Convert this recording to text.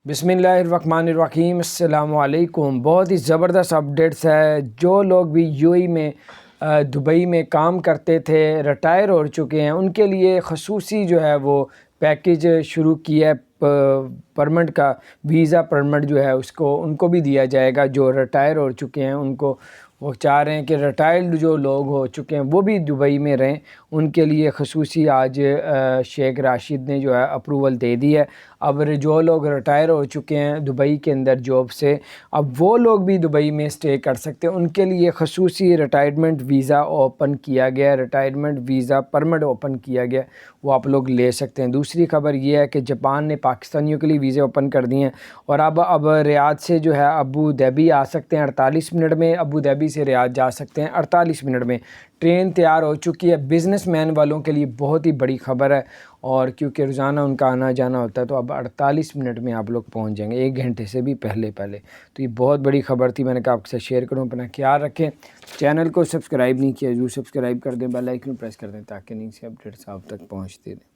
बिस्मिल्लाहिर्रहमानिर्रहीम, अस्सलाम वालेकुम। बहुत ही ज़बरदस्त अपडेट्स है। जो लोग भी यूएई में दुबई में काम करते थे, रिटायर हो चुके हैं, उनके लिए ख़ुसूसी जो है वो पैकेज शुरू किया है। परमिट का वीज़ा परमिट जो है उसको उनको भी दिया जाएगा। जो रिटायर हो चुके हैं उनको, वो चाह रहे हैं कि रिटायर्ड जो लोग हो चुके हैं वो भी दुबई में रहें, उनके लिए ख़ुसूसी आज शेख राशिद ने जो है अप्रूवल दे दी है। अब जो लोग रिटायर हो चुके हैं दुबई के अंदर जॉब से, अब वो लोग भी दुबई में स्टे कर सकते हैं। उनके लिए ख़ुसूसी रिटायरमेंट वीज़ा ओपन किया गया, रिटायरमेंट वीज़ा परमिट ओपन किया गया, वो आप लोग ले सकते हैं। दूसरी खबर ये है कि जापान ने पाकिस्तानियों के लिए वीज़े ओपन कर दिए हैं और अब रियाद से जो है अबू धाबी आ सकते हैं 48 मिनट में। अबू धाबी से रियाद जा सकते हैं 48 मिनट में। ट्रेन तैयार हो चुकी है। बिज़नेसमैन वालों के लिए बहुत ही बड़ी खबर है, और क्योंकि रोज़ाना उनका आना जाना होता है तो अब 48 मिनट में आप लोग पहुंच जाएंगे, 1 घंटे से भी पहले। तो ये बहुत बड़ी खबर थी, मैंने कहा आपके साथ शेयर करूं। अपना ख्याल रखें। चैनल को सब्सक्राइब नहीं किया, ज़रूर सब्सक्राइब कर दें, बेल आइकन प्रेस कर दें ताकि नीचे अपडेट्स आप तक पहुँचते रहें।